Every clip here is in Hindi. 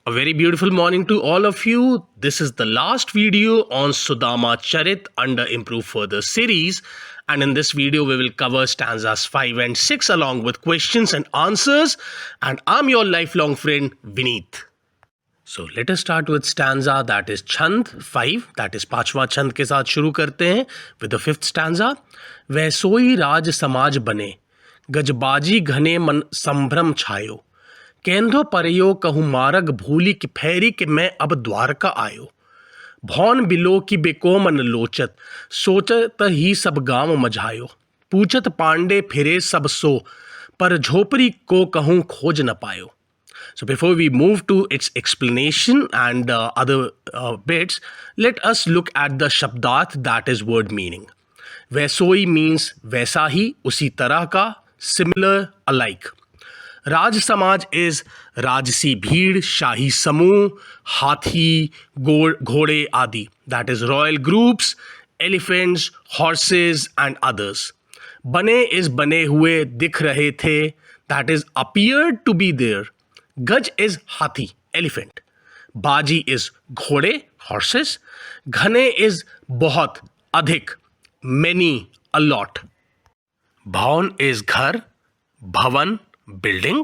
A very beautiful morning to all of you. This is the last video on Sudama Charit under Improve Further series. And in this video, we will cover stanzas 5 and 6 along with questions and answers. And I'm your lifelong friend, Vineet. So let us start with stanza that is Chand 5. That is पांचवा छंद के साथ शुरू करते हैं with the fifth stanza. वह सोई राज समाज बने, गजबाजी घने मन संभ्रम छायो. केंद्रो परयो कहूँ मारग भूली कि फेरी के मैं अब द्वारका आयो. भौन बिलो की बेकोमन लोचत, सोचत ही सब गांव मझायो. पूछत पांडे फिरे सब सो, पर झोपड़ी को कहूँ खोज न पायो. So before we move to its explanation and other bits, let us look at the shabdat, that is word meaning. वैसोई means वैसा ही, उसी तरह का, similar, alike. राज समाज is राजसी भीड़, शाही समूह, हाथी, घोड़े आदि. That is royal groups, elephants, horses and others. बने is बने हुए, दिख रहे थे. That is appeared to be there. गज is हाथी, elephant. बाजी is घोड़े, horses. घने is बहुत, अधिक, many, a lot. भवन is घर, भवन, building.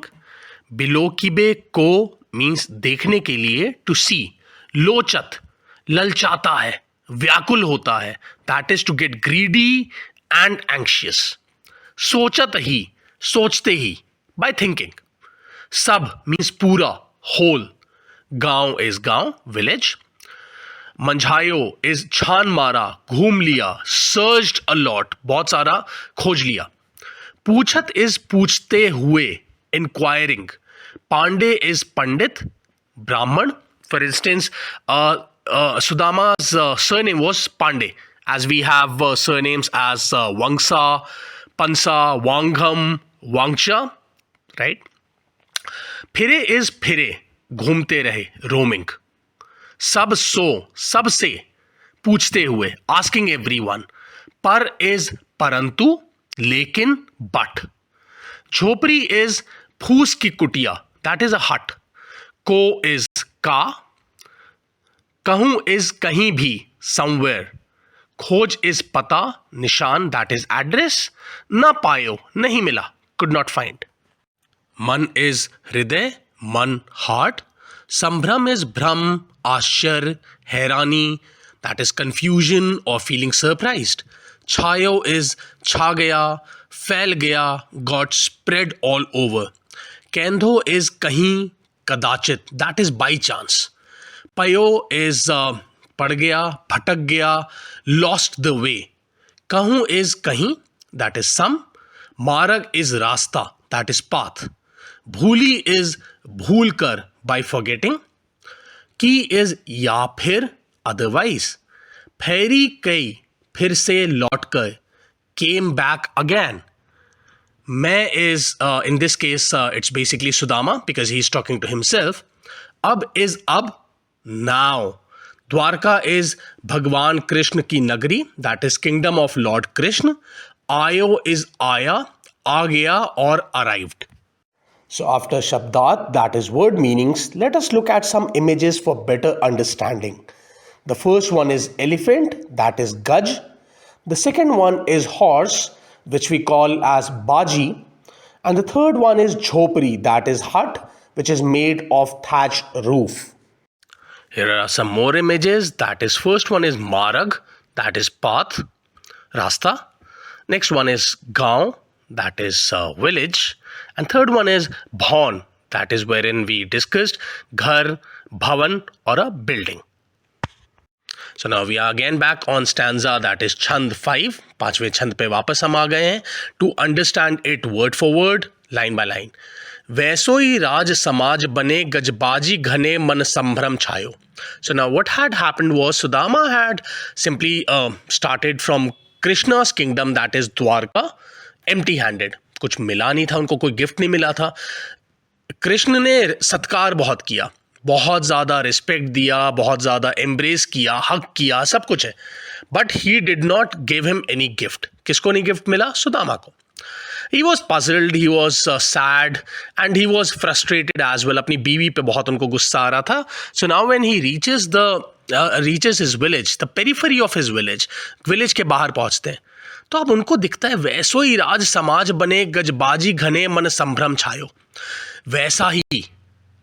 बिलोकिबे को means देखने के लिए, to see. लोचत, ललचाता है, व्याकुल होता है. That is to get greedy and anxious. सोचत ही, सोचते ही, by thinking. सब means पूरा, whole. गांव is गांव, village. मंझायो is छान मारा, घूम लिया, searched a lot, बहुत सारा खोज लिया. पूछत is पूछते हुए, inquiring. पांडे is पंडित, ब्राह्मण. For instance, Sudama's surname was Pandey, as we have surnames as Wangsa, Pansa, Wangham, Wangcha, right? फिरे is फिरे, घूमते रहे, roaming. सब सो, सबसे, पूछते हुए, asking everyone. पर is परंतु, लेकिन, but. झोपड़ी is फूस की कुटिया, that is a hut. को is का. कहूँ is कहीं भी, somewhere. खोज is पता, निशान, that is address. न पायो, नहीं मिला, could not find. मन is हृदय, मन, heart. संभ्रम is भ्रम, आश्चर्य, हैरानी, that is confusion or feeling surprised. छायो is छा गया, फैल गया, got spread all over. केंधो is कहीं, कदाचित, that is by chance. पयो is पड़ गया, भटक गया, lost the way. कहूँ is कहीं, that is some. मार्ग is रास्ता, that is path. भूली is भूल कर, by forgetting. की is या फिर, otherwise. फेरी कई, फिर से लौट कर, came back again. मैं is in this case it's basically Sudama because he's talking to himself. अब is अब, now. द्वारका is भगवान कृष्ण की नगरी, that is kingdom of Lord Krishna. आयो is आया, आ गया और arrived. So after Shabdat, that is word meanings, let us look at some images for better understanding. The first one is elephant, that is Gaj. The second one is horse, which we call as Baji. And the third one is Jhopri, that is hut, which is made of thatched roof. Here are some more images. That is, first one is Marag, that is path, Rasta. Next one is Gaon, that is village. And third one is Bhaun, that is wherein we discussed Ghar, Bhavan or a building. So now we are again back on stanza that is Chand 5. पांचवें छंद पे वापस हम आ गए हैं to understand it word for word, line by line. वैसोई राज समाज बने, गजबाजी घने मन संभ्रम छायो. So now what had happened was Sudama had simply started from Krishna's kingdom, that is Dwarka, empty handed. कुछ मिला नहीं था उनको, कोई गिफ्ट नहीं मिला था. कृष्ण ने सत्कार बहुत किया, बहुत ज़्यादा रिस्पेक्ट दिया, बहुत ज़्यादा एम्ब्रेस किया, हक किया, सब कुछ है. But he did not give him any gift. किसको नहीं गिफ्ट मिला? सुदामा को. He was puzzled, he was sad, and he was frustrated as well. अपनी बीवी पे बहुत उनको गुस्सा आ रहा था. So now when he reaches his village, the periphery of his village के बाहर पहुंचते हैं, तो अब उनको दिखता है वैसो ही राज समाज बने, गजबाजी घने मन संभ्रम छायो. वैसा ही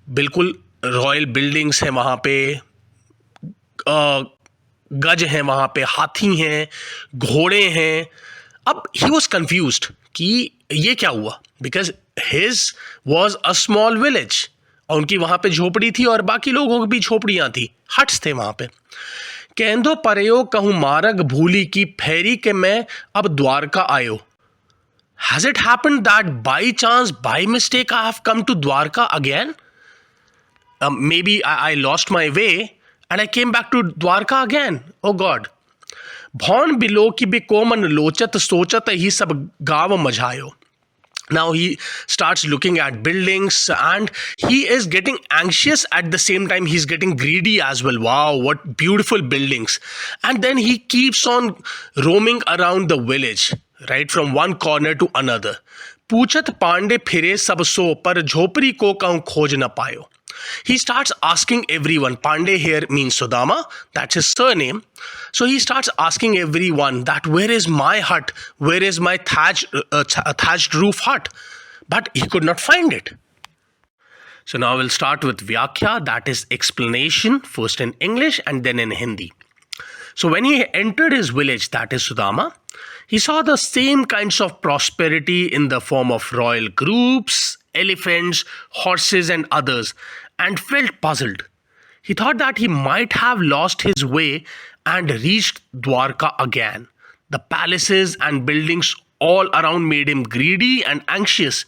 बिल्कुल रॉयल बिल्डिंग्स हैं वहाँ पे, गज हैं वहाँ पे, हाथी हैं, घोड़े हैं. अब ही वॉज कन्फ्यूज्ड कि ये क्या हुआ, because his was a small village, और उनकी वहाँ पे झोपड़ी थी और बाकी लोगों की भी झोपड़ियाँ थी, हट्स थे वहाँ पे. कहंदो परयो कहूँ मार्ग भूली की फेरी के मैं अब द्वारका आयो. Has it happened that by chance, by mistake, I have come to Dwarka again? Maybe I lost my way and I came back to Dwarka again. Oh God. भौन बिलो की बिकोमन लोचत सोचत ही सब गाव मझायो. Now he starts looking at buildings and he is getting anxious at the same time. He's getting greedy as well. Wow, what beautiful buildings. And then he keeps on roaming around the village, right, from one corner to another. पूछत पांडे फिरे सब सो पर झोपड़ी को कहूँ खोज न पायो. He starts asking everyone. Pandey here means Sudama. That's his surname. So he starts asking everyone that where is my hut? Where is my thatched roof hut? But he could not find it. So now we'll start with Vyakhya, that is explanation, first in English and then in Hindi. So when he entered his village, that is Sudama, he saw the same kinds of prosperity in the form of royal groups, elephants, horses and others, and felt puzzled. He thought that he might have lost his way and reached Dwarka again. The palaces and buildings all around made him greedy and anxious,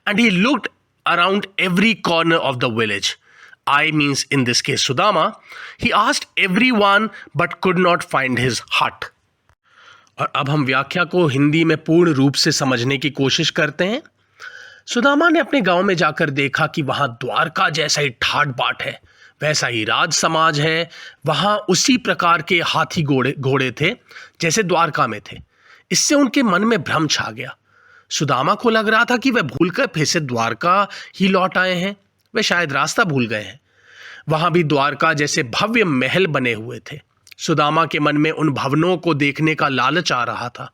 and he looked around every corner of the village. I means in this case Sudama. He asked everyone but could not find his hut. और अब हम व्याख्या को हिंदी में पूर्ण रूप से समझने की कोशिश करते हैं. सुदामा ने अपने गांव में जाकर देखा कि वहां द्वारका जैसा ही ठाट बाट है, वैसा ही राज समाज है. वहां उसी प्रकार के हाथी घोड़े थे जैसे द्वारका में थे. इससे उनके मन में भ्रम छा गया. सुदामा को लग रहा था कि वह भूलकर फिर से द्वारका ही लौट आए हैं. वे शायद रास्ता भूल गए हैं. वहां भी द्वारका जैसे भव्य महल बने हुए थे. सुदामा के मन में उन भवनों को देखने का लालच आ रहा था.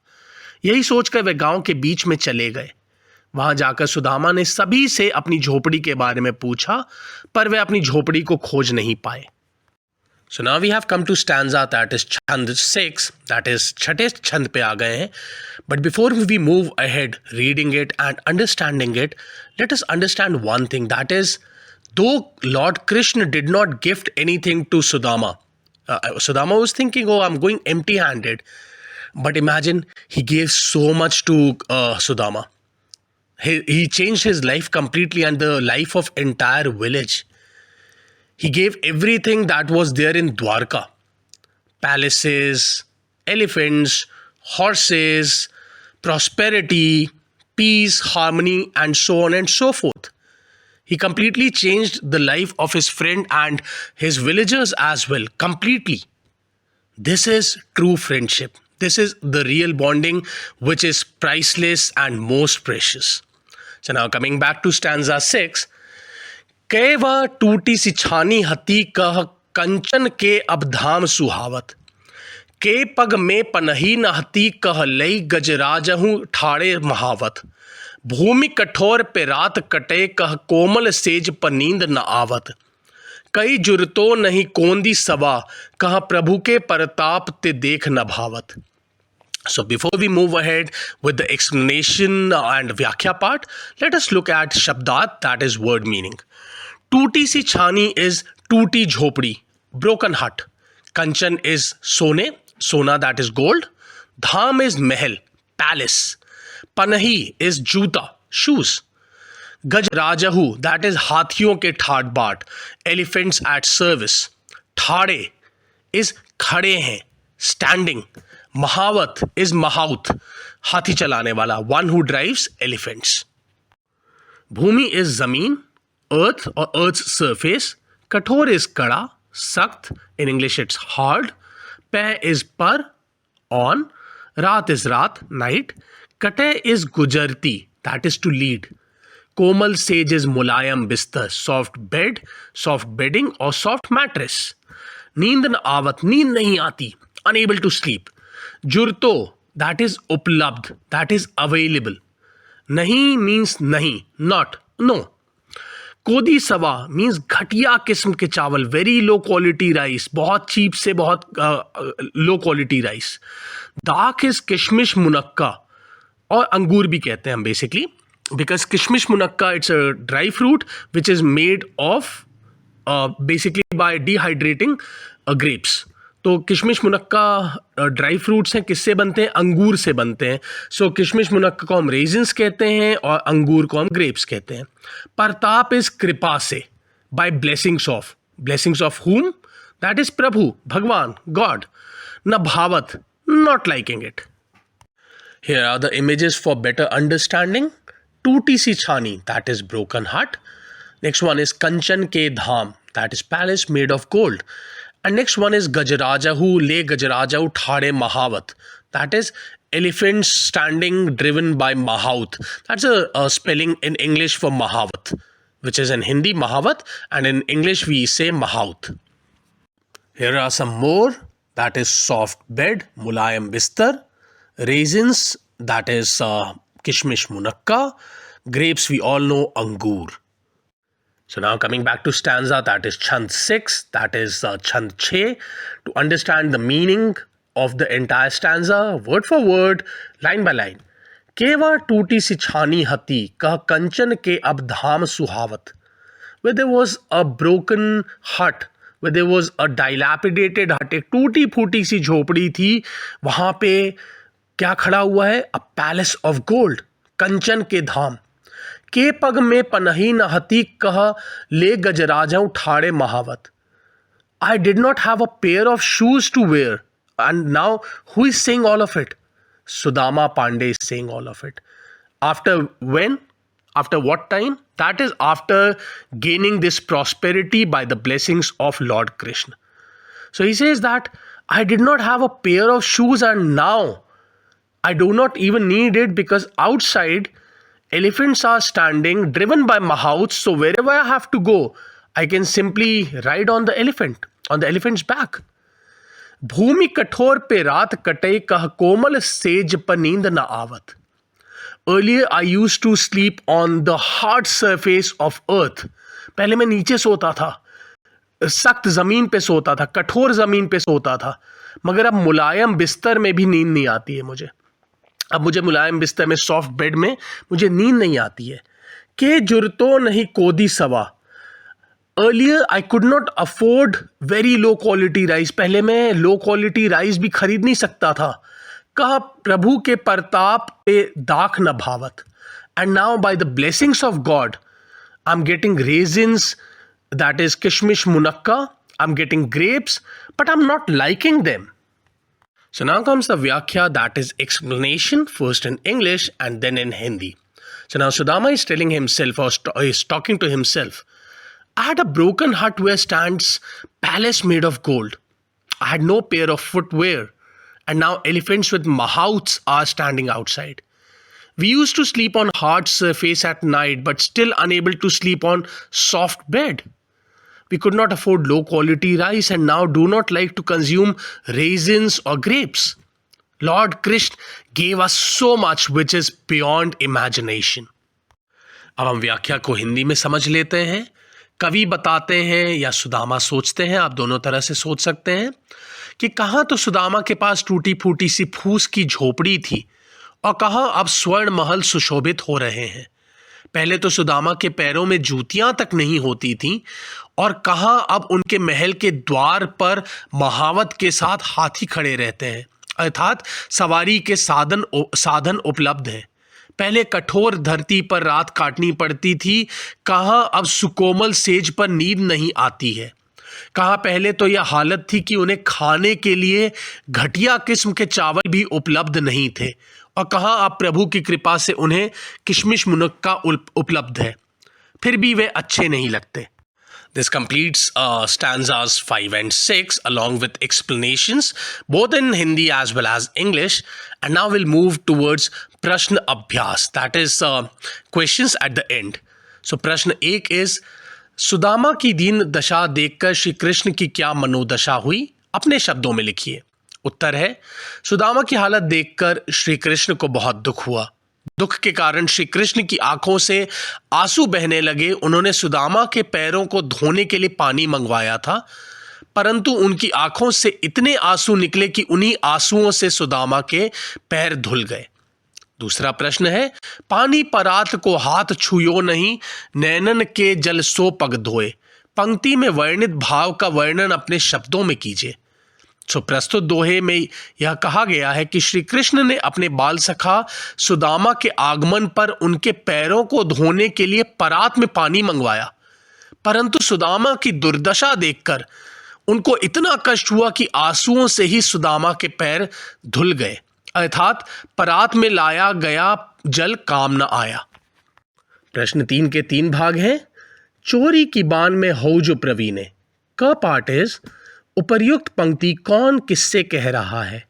यही सोचकर वे गांव के बीच में चले गए. वहां जाकर सुदामा ने सभी से अपनी झोपड़ी के बारे में पूछा, पर वे अपनी झोपड़ी को खोज नहीं पाए. So now we have come to stanza that is Chand 6, that is छठे छंद पे आ गए हैं. But before we move ahead reading it and understanding it, let us understand one thing, that is, though Lord Krishna did not gift anything to Sudama, Sudama was thinking, oh, I'm going empty-handed. But imagine, he gave so much to Sudama. He changed his life completely and the life of entire village. He gave everything that was there in Dwarka. Palaces, elephants, horses, prosperity, peace, harmony, and so on and so forth. He completely changed the life of his friend and his villagers as well, completely. This is true friendship. This is the real bonding which is priceless and most precious. So now coming back to stanza 6. कै वह टूटी सी छानी हती कह कंचन के अब धाम सुहावत. के पग में पनही न हती कह लई गजराजहूँ ठाड़े महावत. भूमि कठोर पे रात कटे कह कोमल सेज पर नींद न आवत. कई जुरतो नहीं कोंदी सवा कह प्रभु के परताप ते देख न भावत. So before we move ahead with the explanation and Vyakhya part, let us look at Shabdat, that is word meaning. Tuti si chhani is tuti jhopdi, broken hut. Kanchan is sona that is gold. Dham is mahal, palace. Panahi is juta, shoes. Gajrajahu, that is हाथियों के ठाट बाट, elephants at service. ठाड़े is खड़े हैं, standing. महावत is महाउत, हाथी चलाने वाला, one who drives elephants. Bhumi is जमीन, earth or earth's surface. कठोर is कड़ा, सख्त, in English it's hard. पै is पर, on. रात is रात, night. कटे इज गुजरती, दैट इज टू लीड. कोमल सेज इज मुलायम बिस्तर, सॉफ्ट बेड, सॉफ्ट बेडिंग और सॉफ्ट मैट्रेस. नींद न आवत, नींद नहीं आती, अनेबल टू स्लीप. जुरतो, दैट इज उपलब्ध, दैट इज अवेलेबल. नहीं मीन्स नहीं, नॉट, नो. कोदी सवा मीन्स घटिया किस्म के चावल, वेरी लो क्वालिटी राइस, बहुत चीप से बहुत लो क्वालिटी राइस. दाख इज किशमिश मुनक्का, और अंगूर भी कहते हैं हम बेसिकली, बिकॉज किशमिश मुनक्का it's a dry fruit which is made of basically bye dehydrating grapes. तो किशमिश मुनक्का ड्राई फ्रूट्स हैं, किससे बनते हैं? अंगूर से बनते हैं. सो किशमिश मुनक्का को हम रेजिन्स कहते हैं और अंगूर को हम ग्रेप्स कहते हैं. परताप इज कृपा से, by blessings of whom? That is प्रभु, भगवान, गॉड. न भावत, not liking it. Here are the images for better understanding. Tuti si chani, that is broken heart. Next one is Kanchan ke dham, that is palace made of gold. And next one is Gajarajahu le Gajarajahu thade Mahavat, that is elephants standing driven by Mahaut. That's a spelling in English for Mahavat, which is in Hindi Mahavat, and in English we say Mahaut. Here are some more. That is soft bed, mulayam bistar. Raisins, that is kishmish munakka. Grapes, we all know, angur. So now coming back to stanza, that is chand 6, that is chand 6. To understand the meaning of the entire stanza, word for word, line by line. केवा टूटी सी छानी हती, कह कंचन के अब धाम सुहावत. Where there was a broken hut, where there was a dilapidated hut, एक टूटी फूटी सी झोपड़ी थी, वहां पे क्या खड़ा हुआ है? अ पैलेस ऑफ गोल्ड, कंचन के धाम. के पग में पनही न हती, कह ले गजराजाऊ ठाड़े महावत. I did not have a pair of shoes to wear. And now who is saying all of it? Sudama Pandey is saying all of it. After when? After what time? That is after gaining this prosperity by the blessings of Lord Krishna. So he says that I did not have a pair of shoes and now I do not even need it because outside elephants are standing driven by mahouts. So wherever I have to go, I can simply ride on the elephant's back. भूमि कठोर पे रात कटे, कह कोमल सेज पर नींद न आवत. Earlier I used to sleep on the hard surface of earth. पहले मैं नीचे सोता था, सख्त जमीन पे सोता था, कठोर जमीन पे सोता था, मगर अब मुलायम बिस्तर में भी नींद नहीं आती है मुझे. अब मुझे मुलायम बिस्तर में, सॉफ्ट बेड में मुझे नींद नहीं आती है. के जुरतो नहीं कोदी सवा. Earlier I could not afford very low quality rice. पहले मैं लो क्वालिटी राइस भी खरीद नहीं सकता था. कहा प्रभु के प्रताप पे दाख न भावत. And now by the blessings of God I am getting resins, that is किशमिश मुनक्का. I am getting grapes, but I am not liking them. So now comes the Vyakhya, that is explanation, first in English and then in Hindi. So now Sudama is telling himself, or is talking to himself, I had a broken hut where stands palace made of gold. I had no pair of footwear, and now elephants with mahouts are standing outside. We used to sleep on hard surface at night, but still unable to sleep on soft bed. We could not afford low quality rice and now do not like to consume raisins or grapes. Lord Krishna gave us so much which is beyond imagination. अब हम व्याख्या को हिंदी में समझ लेते हैं. कवि बताते हैं या सुदामा सोचते हैं, आप दोनों तरह से सोच सकते हैं, कि कहाँ तो सुदामा के पास टूटी फूटी सी फूस की झोपड़ी थी और कहाँ अब स्वर्ण महल सुशोभित हो रहे हैं. पहले तो सुदामा के पैरों में जूतियां तक नहीं होती थीं और कहाँ अब उनके महल के द्वार पर महावत के साथ हाथी खड़े रहते हैं, अर्थात सवारी के साधन उपलब्ध हैं. पहले कठोर धरती पर रात काटनी पड़ती थी, कहाँ अब सुकोमल सेज पर नींद नहीं आती है. कहाँ पहले तो यह हालत थी कि उन्हें खाने के लिए घटिया किस्म के चावल भी उपलब्ध नहीं थे, और कहाँ अब प्रभु की कृपा से उन्हें किशमिश मुनक्का उपलब्ध है, फिर भी वे अच्छे नहीं लगते. This completes stanzas 5 and 6 along with explanations both in Hindi as well as English. And now we'll move towards Prashna Abhyas, that is questions at the end. So प्रश्न 1 is सुदामा की दीन दशा देखकर श्री कृष्ण की क्या मनोदशा हुई, अपने शब्दों में लिखिए। उत्तर है सुदामा की हालत देखकर श्री कृष्ण को बहुत दुख हुआ। दुख के कारण श्री कृष्ण की आंखों से आंसू बहने लगे। उन्होंने सुदामा के पैरों को धोने के लिए पानी मंगवाया था, परंतु उनकी आंखों से इतने आंसू निकले कि उन्हीं आंसुओं से सुदामा के पैर धुल गए। दूसरा प्रश्न है पानी परात को हाथ छुयो नहीं, नैनन के जल सो पग धोए। पंक्ति में वर्णित भाव का वर्णन अपने शब्दों में कीजिए। प्रस्तुत दोहे में यह कहा गया है कि श्री कृष्ण ने अपने बाल सखा सुदामा के आगमन पर उनके पैरों को धोने के लिए परात में पानी मंगवाया, परंतु सुदामा की दुर्दशा देखकर उनको इतना कष्ट हुआ कि आंसुओं से ही सुदामा के पैर धुल गए, अर्थात परात में लाया गया जल काम न आया। प्रश्न 3 के 3 भाग हैं। चोरी की बान में हो जो प्रवीणे। क पार्ट इज उपर्युक्त पंक्ति कौन किससे कह रहा है।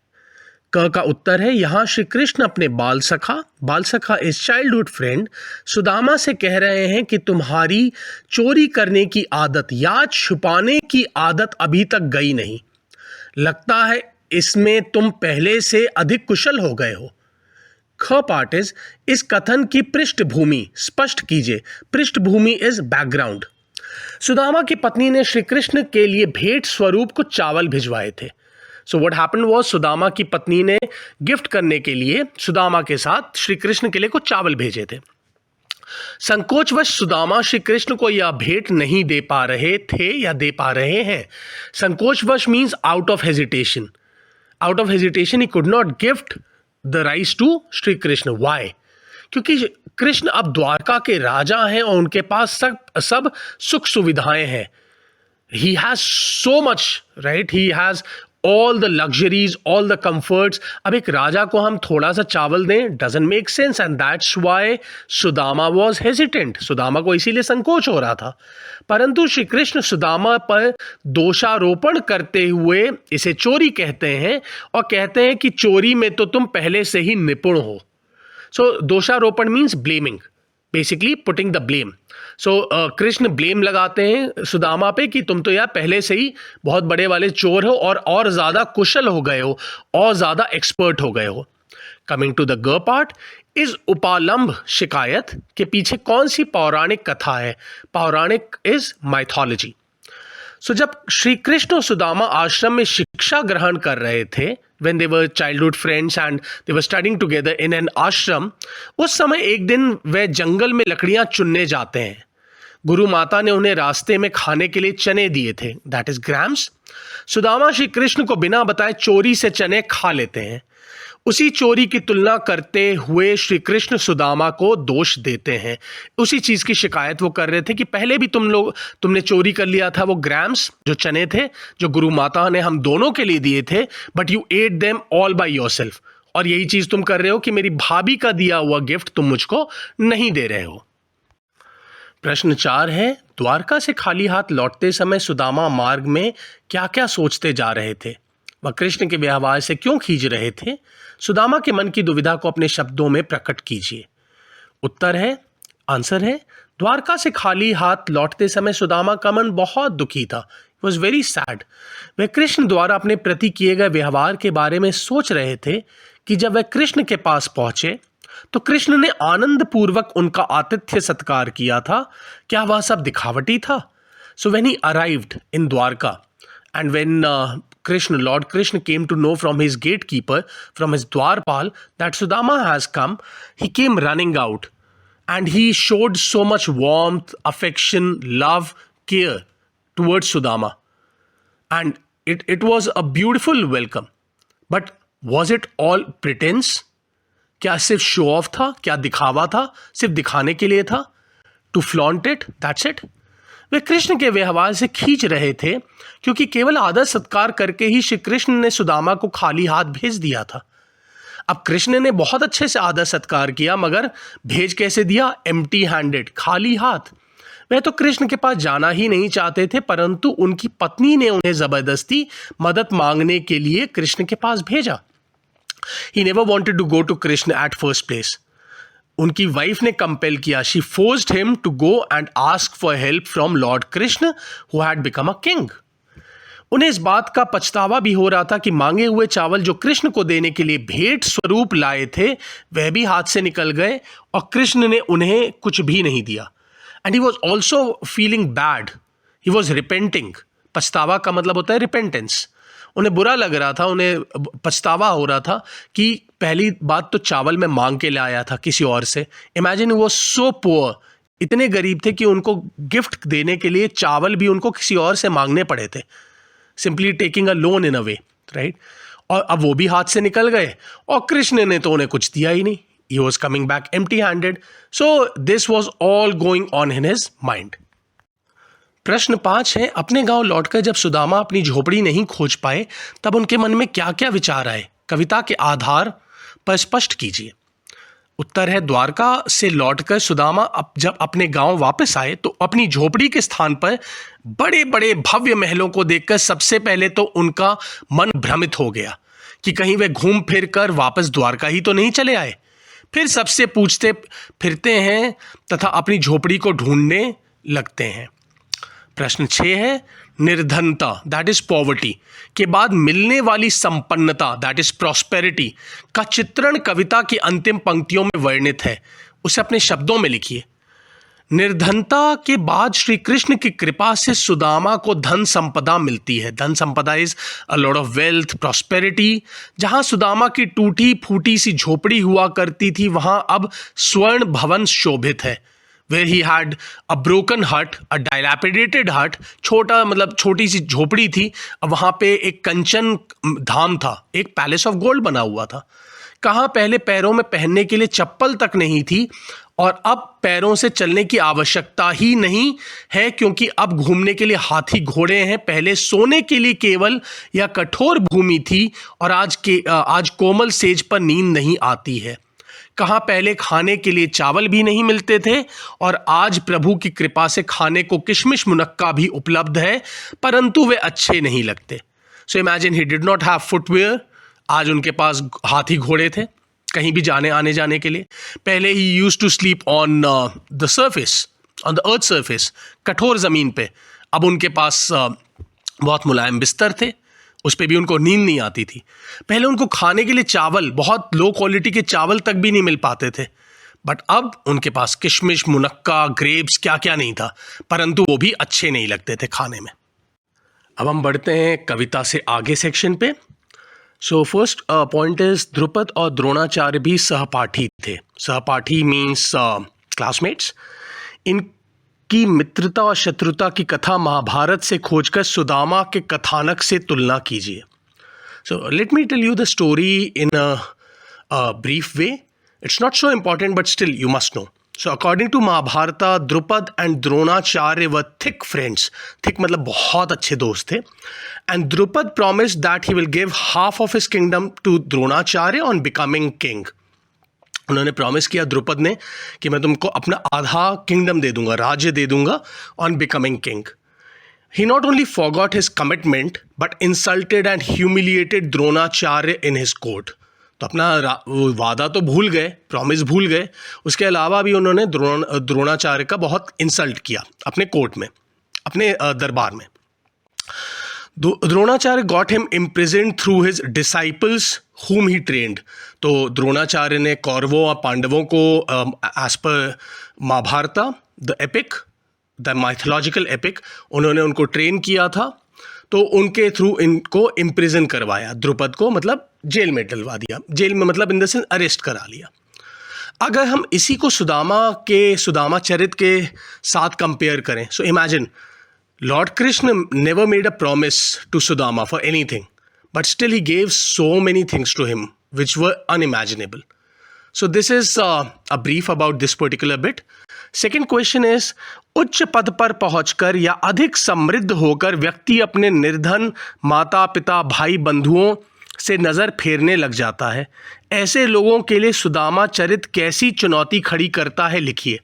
क का उत्तर है यहाँ श्री कृष्ण अपने बाल सखा इज चाइल्डहुड फ्रेंड सुदामा से कह रहे हैं कि तुम्हारी चोरी करने की आदत या छुपाने की आदत अभी तक गई नहीं, लगता है इसमें तुम पहले से अधिक कुशल हो गए हो। ख पार्ट इज इस कथन की पृष्ठभूमि स्पष्ट कीजिए। पृष्ठभूमि इज बैकग्राउंड। सुदामा की पत्नी ने श्री कृष्ण के लिए भेंट स्वरूप कुछ चावल भिजवाए थे। So what happened was Sudama की पत्नी ने गिफ्ट करने के लिए सुदामा के साथ श्री कृष्ण के लिए कुछ चावल भेजे थे। संकोचवश सुदामा श्री कृष्ण को यह भेंट नहीं दे पा रहे थे या दे पा रहे हैं। संकोचवश means out of hesitation. Out of hesitation he could not gift the rice to Shri Krishna. Why? क्योंकि कृष्ण अब द्वारका के राजा हैं और उनके पास सब सुख सुविधाएं हैं। He has so much, right? He has all the luxuries, all the comforts. अब एक राजा को हम थोड़ा सा चावल दें, doesn't make sense, and that's why Sudama was hesitant. Sudama को इसीलिए संकोच हो रहा था। परंतु श्री कृष्ण सुदामा पर दोषारोपण करते हुए इसे चोरी कहते हैं और कहते हैं कि चोरी में तो तुम पहले से ही निपुण हो। So दोषारोपण means blaming, basically putting the blame. So Krishna blame लगाते हैं सुदामा पे कि तुम तो यार पहले से ही बहुत बड़े वाले चोर हो और ज़्यादा कुशल हो गए हो और ज़्यादा एक्सपर्ट हो गए हो। कमिंग टू द ग पार्ट, इस उपालंब शिकायत के पीछे कौन सी पौराणिक कथा है? पौराणिक इज माइथोलॉजी। सो जब श्री कृष्ण और सुदामा आश्रम में शिक्षा ग्रहण कर रहे थे, when they were childhood friends and they were studying together in an ashram, उस समय एक दिन वे जंगल में लकड़ियां चुनने जाते हैं। गुरु माता ने उन्हें रास्ते में खाने के लिए चने दिए थे, that is grams. Sudama Shri Krishna को बिना बताए चोरी से चने खा लेते हैं। उसी चोरी की तुलना करते हुए श्री कृष्ण सुदामा को दोष देते हैं। उसी चीज़ की शिकायत वो कर रहे थे कि पहले भी तुमने चोरी कर लिया था वो ग्राम्स, जो चने थे, जो गुरु माता ने हम दोनों के लिए दिए थे, but you at them all by yourself. और यही चीज़ तुम कर रहे हो कि मेरी भाभी का दिया हुआ गिफ्ट तुम मुझको नहीं दे रहे हो। प्रश्न 4 है, द्वारका से खाली हाथ लौटते समय सुदामा मार्ग में क्या क्या सोचते जा रहे थे? वह कृष्ण के व्यवहार से क्यों खींच रहे थे? सुदामा के मन की दुविधा को अपने शब्दों में प्रकट कीजिए। आंसर है द्वारका से खाली हाथ लौटते समय सुदामा का मन बहुत दुखी था। He was very sad। वह कृष्ण द्वारा अपने प्रति किए गए व्यवहार के बारे में सोच रहे थे कि जब वह कृष्ण के पास पहुंचे तो कृष्ण ने आनंद पूर्वक उनका आतिथ्य सत्कार किया था। क्या वह सब दिखावटी था? So when he arrived in Dwarka and when Lord Krishna came to know from his gatekeeper, from his Dwarpal, that Sudama has come, he came running out and he showed so much warmth, affection, love, care towards Sudama. And it was a beautiful welcome. But was it all pretense? क्या सिर्फ शो ऑफ था? क्या दिखावा था? सिर्फ दिखाने के लिए था? To flaunt it, that's it. वे कृष्ण के व्यवहार से खींच रहे थे क्योंकि केवल आदर सत्कार करके ही श्री कृष्ण ने सुदामा को खाली हाथ भेज दिया था। अब कृष्ण ने बहुत अच्छे से आदर सत्कार किया, मगर भेज कैसे दिया? एम्प्टी हैंडेड, खाली हाथ। वह तो कृष्ण के पास जाना ही नहीं चाहते थे, परंतु उनकी पत्नी ने उन्हें जबरदस्ती मदद मांगने के लिए कृष्ण के पास भेजा। He never wanted to go to Krishna at first place. उनकी वाइफ ने कंपेल किया। She forced him to go and ask for help from Lord Krishna, who had become a king. उन्हें इस बात का पछतावा भी हो रहा था कि मांगे हुए चावल जो कृष्ण को देने के लिए भेंट स्वरूप लाए थे वह भी हाथ से निकल गए और कृष्ण ने उन्हें कुछ भी नहीं दिया। And he was also feeling bad, he was repenting. पछतावा का मतलब होता है रिपेंटेंस। उन्हें बुरा लग रहा था, उन्हें पछतावा हो रहा था कि पहली बात तो चावल में मांग के लाया था किसी और से। इमेजिन वो सो पुअर, इतने गरीब थे कि उनको गिफ्ट देने के लिए चावल भी उनको किसी और से मांगने पड़े थे, simply taking a loan in a way, right. और अब वो भी हाथ से निकल गए और कृष्ण ने तो उन्हें कुछ दिया ही नहीं। He was coming back empty handed. So this was all going on in his mind. प्रश्न 5 है, अपने गांव लौटकर जब सुदामा अपनी झोपड़ी नहीं खोज पाए तब उनके मन में क्या क्या विचार आए, कविता के आधार पर स्पष्ट कीजिए। उत्तर है, द्वारका से लौटकर सुदामा जब अपने गांव वापस आए तो अपनी झोपड़ी के स्थान पर बड़े बड़े भव्य महलों को देखकर सबसे पहले तो उनका मन भ्रमित हो गया कि कहीं वे घूम फिर कर वापस द्वारका ही तो नहीं चले आए। फिर सबसे पूछते फिरते हैं तथा अपनी झोपड़ी को ढूंढने लगते हैं। प्रश्न 6 है, निर्धनता दैट इज पॉवर्टी के बाद मिलने वाली संपन्नता दैट इज प्रॉस्पेरिटी का चित्रण कविता की अंतिम पंक्तियों में वर्णित है, उसे अपने शब्दों में लिखिए। निर्धनता के बाद श्री कृष्ण की कृपा से सुदामा को धन संपदा मिलती है। धन संपदा is a lot of wealth, prosperity. जहां सुदामा की टूटी फूटी सी झोपड़ी हुआ करती थी वहां अब स्वर्ण भवन शोभित है। Where he had a broken hut, a dilapidated hut, छोटा मतलब छोटी सी झोपड़ी थी, अब वहाँ पे एक कंचन धाम था, एक पैलेस ऑफ गोल्ड बना हुआ था। कहाँ पहले पैरों में पहनने के लिए चप्पल तक नहीं थी और अब पैरों से चलने की आवश्यकता ही नहीं है क्योंकि अब घूमने के लिए हाथी घोड़े हैं। पहले सोने के लिए केवल या कठोर भूमि थी और आज कोमल सेज पर नींद नहीं आती है। कहाँ पहले खाने के लिए चावल भी नहीं मिलते थे और आज प्रभु की कृपा से खाने को किशमिश मुनक्का भी उपलब्ध है, परंतु वे अच्छे नहीं लगते। So imagine he did not have footwear. आज उनके पास हाथी घोड़े थे कहीं भी जाने आने जाने के लिए। पहले ही used to sleep on the surface, on the earth surface, कठोर ज़मीन पे। अब उनके पास बहुत मुलायम बिस्तर थे, उस पर भी उनको नींद नहीं आती थी। पहले उनको खाने के लिए चावल, बहुत लो क्वालिटी के चावल तक भी नहीं मिल पाते थे, बट अब उनके पास किशमिश, मुनक्का, ग्रेप्स, क्या क्या नहीं था, परंतु वो भी अच्छे नहीं लगते थे खाने में। अब हम बढ़ते हैं कविता से आगे सेक्शन पे। So first point is, Drupad और द्रोणाचार्य भी सहपाठी थे। सहपाठी मीन्स क्लासमेट्स। की मित्रता और शत्रुता की कथा महाभारत से खोजकर सुदामा के कथानक से तुलना कीजिए। So let me tell you the story in a brief way. It's not so important but still you must know. So according to Mahabharata, Drupad and Dronacharya were thick friends. Thick मतलब बहुत अच्छे दोस्त थे। And Drupad promised that he will give half of his kingdom to Dronacharya on becoming king. उन्होंने प्रॉमिस किया द्रुपद ने कि मैं तुमको अपना आधा किंगडम दे दूंगा, राज्य दे दूंगा on becoming king. He not only forgot his commitment but insulted and humiliated Dronacharya in his court. तो अपना वादा तो भूल गए, प्रॉमिस भूल गए, उसके अलावा भी उन्होंने द्रोणाचार्य का बहुत इंसल्ट किया अपने कोर्ट में, अपने दरबार में। Dronacharya got him imprisoned through his disciples whom he trained। तो द्रोणाचार्य ने कौरवों और पांडवों को एज पर Mahabharata, the epic, the mythological epic, उन्होंने उनको ट्रेन किया था। तो उनके थ्रू इनको इम्प्रिजन करवाया, द्रुपद को मतलब जेल में डलवा दिया। जेल में मतलब इन द सेंस अरेस्ट करा लिया। अगर हम इसी को सुदामा चरित के साथ कंपेयर करें, so imagine lord Krishna never made a promise to Sudama for anything, but still he gave so many things to him which were unimaginable. So this is a brief about this particular bit. Second question is, उच्च पद पर पहुंचकर या अधिक समृद्ध होकर व्यक्ति अपने निर्धन माता पिता भाई बंधुओं से नज़र फेरने लग जाता है। ऐसे लोगों के लिए सुदामा चरित कैसी चुनौती खड़ी करता है, लिखिए।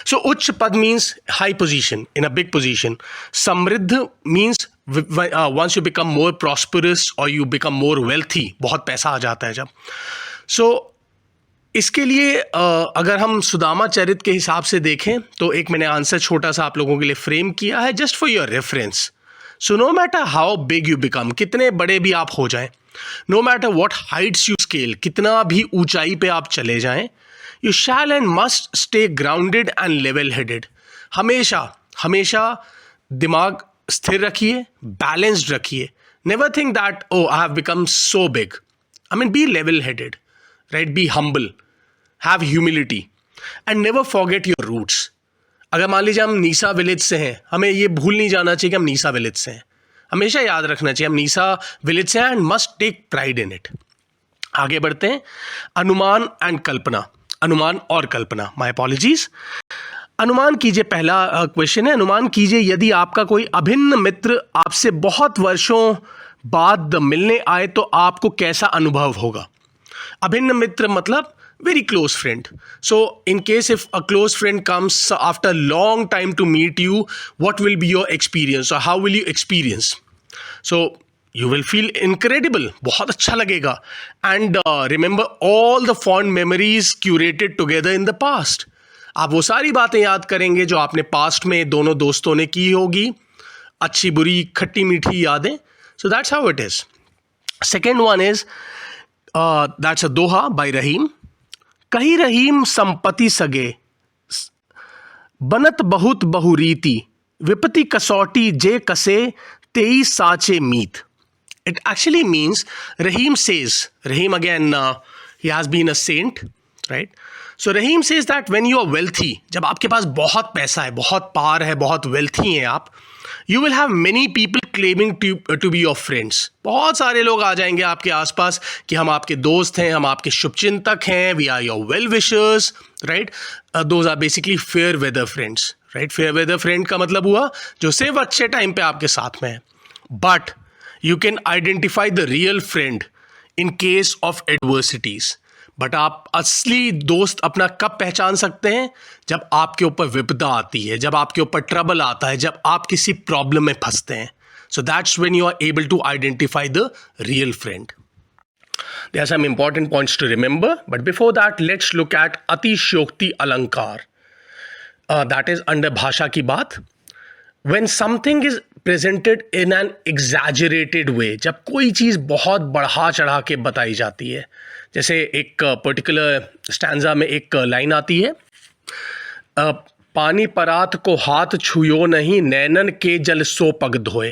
So उच्च पद means high position, in a big position. समृद्ध means once you become more prosperous or you become more wealthy, बहुत पैसा आ जाता है जब. So इसके लिए अगर हम सुदामा चरित के हिसाब से देखें तो एक मैंने आंसर छोटा सा आप लोगों के लिए फ्रेम किया है just for your reference. So no matter how big you become, कितने बड़े भी आप हो जाएं, no matter what heights you scale, कितना भी ऊंचाई पे आप चले जाएं, you shall and must stay grounded and level headed. हमेशा हमेशा दिमाग स्थिर रखिए, बैलेंस्ड रखिए. Never think that oh I have become so big. I mean be level headed, right, be humble, have humility and never forget your roots. अगर मान लीजिए हम नीसा विलेज से हैं, हमें ये भूल नहीं जाना चाहिए कि हम नीसा विलेज से हैं. हमेशा याद रखना चाहिए हम नीसा विलेज से हैं and must take pride in it. आगे बढ़ते हैं. अनुमान एंड कल्पना, अनुमान और कल्पना, माय अपॉलॉजीज. अनुमान कीजिए, पहला क्वेश्चन है. अनुमान कीजिए यदि आपका कोई अभिन्न मित्र आपसे बहुत वर्षों बाद मिलने आए तो आपको कैसा अनुभव होगा. अभिन्न मित्र मतलब very close friend. So in case if a close friend comes after a long time to meet you, what will be your experience or how will you experience? So you will feel incredible, बहुत अच्छा लगेगा. And remember all the fond memories curated together in the past. आप वो सारी बातें याद करेंगे जो आपने पास्ट में दोनों दोस्तों ने की होगी, अच्छी बुरी खट्टी मीठी यादें. So that's how it is. Second one is that's a Doha by रहीम. कही रहीम संपत्ति सगे, बनत बहुत बहुरीति, विपति कसौटी जे कसे, तेई साचे मीत. It actually means, Rahim says, Rahim again, he has been a saint, right? So Rahim says that when you are wealthy, जब आपके पास बहुत पैसा है, बहुत पार है, बहुत wealthy हैं आप, you will have many people claiming to be your friends. बहुत सारे लोग आ जाएंगे आपके आसपास कि हम आपके दोस्त हैं, हम आपके शुभचिंतक हैं, we are your well wishers, right? Those are basically fair weather friends, right? Fair weather friend का मतलब हुआ जो सिर्फ अच्छे टाइम पे आपके साथ में है. But you can identify the real friend in case of adversities. But आप असली दोस्त अपना कब पहचान सकते हैं? जब आपके ऊपर विपदा आती है, जब आपके ऊपर ट्रबल आता है, जब आप किसी प्रॉब्लम में फंसते हैं. So that's when you are able to identify the real friend. There are some important points to remember, but before that let's look at अतिशयोक्ति अलंकार. दैट इज अंडर भाषा की बात. When something is presented in an exaggerated way, जब कोई चीज़ बहुत बढ़ा चढ़ा के बताई जाती है, जैसे एक पर्टिकुलर स्टैंजा में एक लाइन आती है, पानी परात को हाथ छुयो नहीं, नैनन के जल सो पग धोए.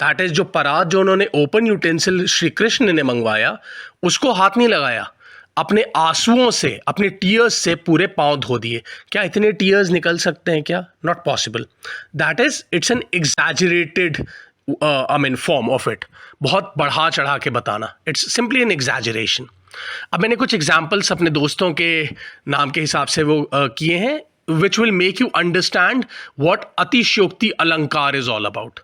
दैट इज जो परात जो उन्होंने ओपन यूटेंसिल श्री कृष्ण ने मंगवाया, उसको हाथ नहीं लगाया, अपने आंसुओं से, अपने टीयर्स से पूरे पांव धो दिए. क्या इतने टीयर्स निकल सकते हैं क्या? Not possible. That is, it's an exaggerated form of it. बहुत बढ़ा चढ़ा के बताना, इट्स सिंपली एन एग्जैजरेशन. अब मैंने कुछ एग्जाम्पल्स अपने दोस्तों के नाम के हिसाब से वो किए हैं, which will make you understand what अतिशयोक्ति अलंकार is all about.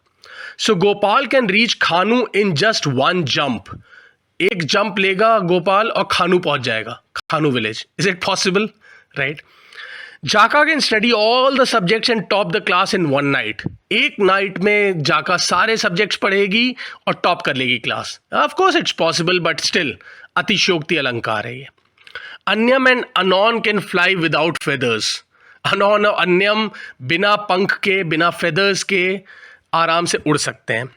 So Gopal can reach Khanu in just one jump. एक जंप लेगा गोपाल और खानू पहुंच जाएगा, Khanu village. Is it possible? Right. Jaka can study all the subjects and top the class in one night. एक नाइट में जाका सारे सब्जेक्ट्स पढ़ेगी और टॉप कर लेगी class. Of course it's possible, but still अतिशयोक्ति अलंकार है ये. Anyam and Anon can fly without feathers. Anon और अन्यम बिना पंख के, बिना फेदर्स के आराम से उड़ सकते हैं.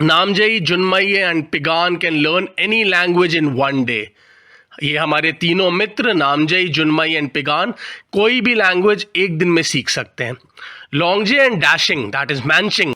Namjayi, Junmayi and Pigan can learn any language in one day. ये हमारे तीनों मित्र नामजयी, जुन्मयी एंड पिगान कोई भी लैंग्वेज एक दिन में सीख सकते हैं. Longje and dashing, that is मैनचिंग,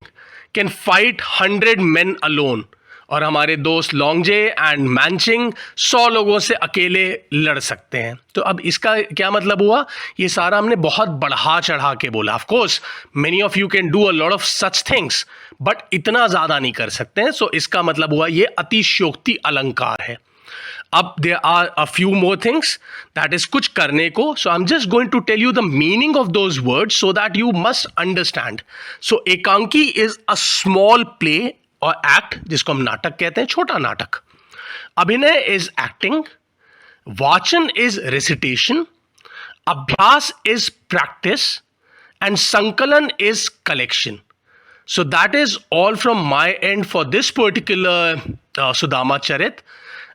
कैन फाइट 100 men अलोन. और हमारे दोस्त लॉन्गजे एंड मैनचिंग 100 लोगों से अकेले लड़ सकते हैं. तो अब इसका क्या मतलब हुआ? ये सारा हमने बहुत बढ़ा चढ़ा के बोला. Of course many of you can do a lot of such things, but इतना ज़्यादा नहीं कर सकते हैं. सो इसका मतलब हुआ ये अतिशयोक्ति अलंकार है. अब there are a few more things, that is कुछ करने को. So I am just going to tell you the meaning of those words so that you must understand. So एकांकी is a small play or act, जिसको हम नाटक कहते हैं, छोटा नाटक. अभिनय इज एक्टिंग. वाचन is recitation. Abhyas is practice, and Sankalan is collection. So that is all from my end for this particular Sudama Charit.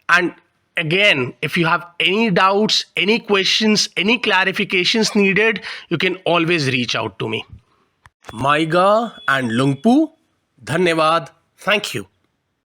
And again, if you have any doubts, any questions, any clarifications needed, you can always reach out to me. Maiga and Lungpu, Dhanyavad. Thank you.